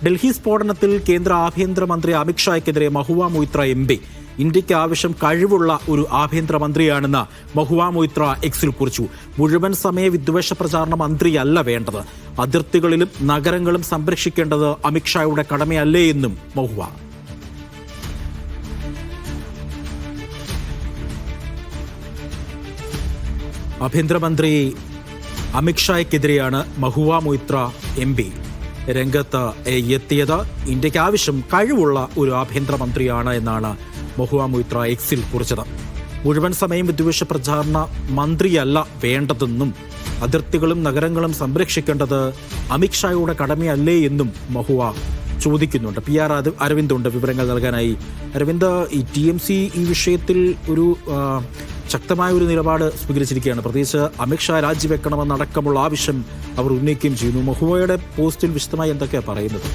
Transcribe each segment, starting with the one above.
ഡൽഹി സ്ഫോടനത്തിൽ കേന്ദ്ര ആഭ്യന്തരമന്ത്രി അമിത്ഷായ്ക്കെതിരെ മഹുവ മൊയ്ത്ര MP ഇന്ത്യക്ക് ആവശ്യം കഴിവുള്ള ഒരു ആഭ്യന്തരമന്ത്രിയാണെന്ന് മഹുവ മൊയ്ത്ര എക്സിൽ കുറിച്ചു. മുഴുവൻ സമയ വിദ്വേഷ പ്രചാരണ മന്ത്രിയല്ല വേണ്ടത്, അതിർത്തികളിലും നഗരങ്ങളും സംരക്ഷിക്കേണ്ടത് അമിത്ഷായുടെ കടമയല്ലേ എന്നും മഹുവ. ആഭ്യന്തരമന്ത്രി അമിത്ഷായ്ക്കെതിരെയാണ് മഹുവ മൊയ്ത്ര MP രംഗത്ത് എത്തിയത്. ഇന്ത്യക്ക് ആവശ്യം കഴിവുള്ള ഒരു ആഭ്യന്തരമന്ത്രിയാണ് എന്നാണ് മഹുവ മൊയ്ത്ര എക്സിൽ കുറിച്ചത്. മുഴുവൻ സമയം വിദ്വേഷ പ്രചാരണ മന്ത്രിയല്ല വേണ്ടതെന്നും അതിർത്തികളും നഗരങ്ങളും സംരക്ഷിക്കേണ്ടത് അമിത്ഷായുടെ കടമയല്ലേ എന്നും മഹുവ ചോദിക്കുന്നുണ്ട്. PR അരവിന്ദ് വിവരങ്ങൾ നൽകാനായി. അരവിന്ദ്, ഈ TMC ഈ വിഷയത്തിൽ ഒരു ശക്തമായ ഒരു നിലപാട് സ്വീകരിച്ചിരിക്കുകയാണ്. പ്രത്യേകിച്ച് അമിത്ഷാ രാജിവെക്കണമെന്നടക്കമുള്ള ആവശ്യം അവർ ഉന്നയിക്കുകയും ചെയ്യുന്നു. മഹുവയുടെ പോസ്റ്റിൽ വിശദമായി എന്തൊക്കെയാണ് പറയുന്നത്?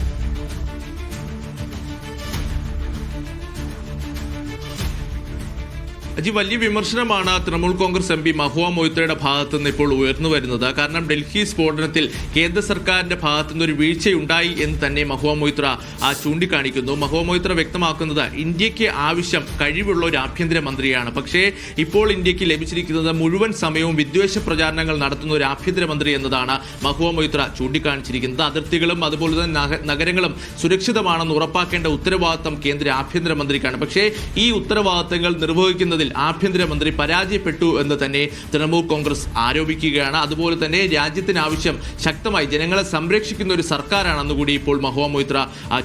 വലിയ വിമർശനമാണ് തൃണമൂൽ കോൺഗ്രസ് MP മഹുവ മൊയ്ത്രയുടെ ഭാഗത്തു നിന്ന് ഇപ്പോൾ ഉയർന്നു വരുന്നത്. കാരണം ഡൽഹി സ്ഫോടനത്തിൽ കേന്ദ്ര സർക്കാരിന്റെ ഭാഗത്തു നിന്ന് ഒരു വീഴ്ചയുണ്ടായി എന്ന് തന്നെ മഹുവ മൊയ്ത്ര ചൂണ്ടിക്കാണിക്കുന്നു. മഹുവ മൊയ്ത്ര വ്യക്തമാക്കുന്നത് ഇന്ത്യക്ക് ആവശ്യം കഴിവുള്ള ഒരു ആഭ്യന്തരമന്ത്രിയാണ്. പക്ഷേ ഇപ്പോൾ ഇന്ത്യക്ക് ലഭിച്ചിരിക്കുന്നത് മുഴുവൻ സമയവും വിദ്വേഷ പ്രചാരണങ്ങൾ നടത്തുന്ന ഒരു ആഭ്യന്തരമന്ത്രി എന്നതാണ് മഹുവ മൊയ്ത്ര ചൂണ്ടിക്കാണിച്ചിരിക്കുന്നത്. അതിർത്തികളും അതുപോലെ തന്നെ നഗരങ്ങളും സുരക്ഷിതമാണെന്ന് ഉറപ്പാക്കേണ്ട ഉത്തരവാദിത്തം കേന്ദ്ര ആഭ്യന്തരമന്ത്രിക്കാണ്. പക്ഷേ ഈ ഉത്തരവാദിത്തങ്ങൾ നിർവഹിക്കുന്നതിൽ ആഭ്യന്തരമന്ത്രി പരാജയപ്പെട്ടു എന്ന് തന്നെ തൃണമൂൽ കോൺഗ്രസ് ആരോപിക്കുകയാണ്. അതുപോലെ തന്നെ രാജ്യത്തിന് ആവശ്യം ശക്തമായി ജനങ്ങളെ സംരക്ഷിക്കുന്ന ഒരു സർക്കാരാണെന്ന് കൂടി ഇപ്പോൾ മഹുവ മൊയ്ത്ര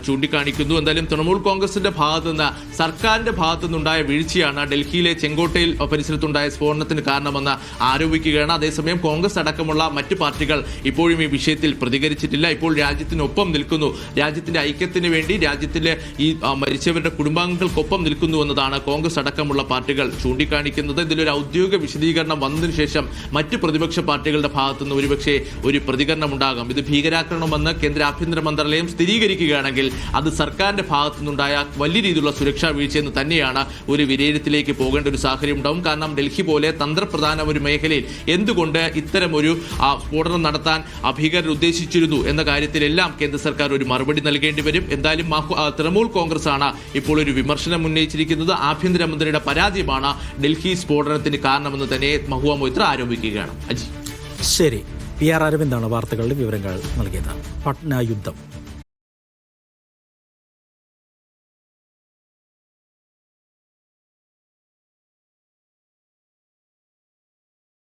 ചൂണ്ടിക്കാണിക്കുന്നു. എന്തായാലും തൃണമൂൽ കോൺഗ്രസിന്റെ ഭാഗത്തു നിന്ന് സർക്കാരിന്റെ ഭാഗത്തു നിന്നുണ്ടായ വീഴ്ചയാണ് ഡൽഹിയിലെ ചെങ്കോട്ടയിൽ പരിസരത്തുണ്ടായ സ്ഫോടനത്തിന് കാരണമെന്ന് ആരോപിക്കുകയാണ്. അതേസമയം കോൺഗ്രസ് അടക്കമുള്ള മറ്റ് പാർട്ടികൾ ഇപ്പോഴും ഈ വിഷയത്തിൽ പ്രതികരിച്ചിട്ടില്ല. ഇപ്പോൾ രാജ്യത്തിനൊപ്പം നിൽക്കുന്നു, രാജ്യത്തിന്റെ ഐക്യത്തിന് വേണ്ടി രാജ്യത്തിലെ ഈ മരിച്ചവരുടെ കുടുംബാംഗങ്ങൾക്കൊപ്പം നിൽക്കുന്നു എന്നതാണ് കോൺഗ്രസ് അടക്കമുള്ള പാർട്ടികൾ ചൂണ്ടിക്കാണിക്കുന്നത്. ഇതിലൊരു ഔദ്യോഗിക വിശദീകരണം വന്നതിന് ശേഷം മറ്റ് പ്രതിപക്ഷ പാർട്ടികളുടെ ഭാഗത്തുനിന്ന് ഒരുപക്ഷെ ഒരു പ്രതികരണം ഉണ്ടാകാം. ഇത് ഭീകരാക്രമണമെന്ന് കേന്ദ്ര ആഭ്യന്തര മന്ത്രാലയം സ്ഥിരീകരിക്കുകയാണെങ്കിൽ അത് സർക്കാരിന്റെ ഭാഗത്തുനിന്നുണ്ടായ വലിയ രീതിയിലുള്ള സുരക്ഷാ വീഴ്ചയെന്ന് തന്നെയാണ് ഒരു വിലയിരുത്തലിലേക്ക് പോകേണ്ട ഒരു സാഹചര്യം ഉണ്ടാവും. കാരണം ഡൽഹി പോലെ തന്ത്രപ്രധാന ഒരു മേഖലയിൽ എന്തുകൊണ്ട് ഇത്തരം ഒരു സ്ഫോടനം നടത്താൻ ഭീകരർ ഉദ്ദേശിച്ചിരുന്നു എന്ന കാര്യത്തിലെല്ലാം കേന്ദ്ര സർക്കാർ ഒരു മറുപടി നൽകേണ്ടി വരും. എന്തായാലും തൃണമൂൽ കോൺഗ്രസ് ആണ് ഇപ്പോൾ ഒരു വിമർശനം ഉന്നയിച്ചിരിക്കുന്നത്. ആഭ്യന്തരമന്ത്രിയുടെ പരാജയമാണ് ഡൽഹി സ്ഫോടനത്തിന് കാരണമെന്ന് തന്നെ മഹുവ മൊയ്ത്ര ആരോപിക്കുകയാണ്. ശരി, PR അരവിന്ദാണ് വാർത്തകളുടെ വിവരങ്ങൾ നൽകിയത്. പട്ന യുദ്ധം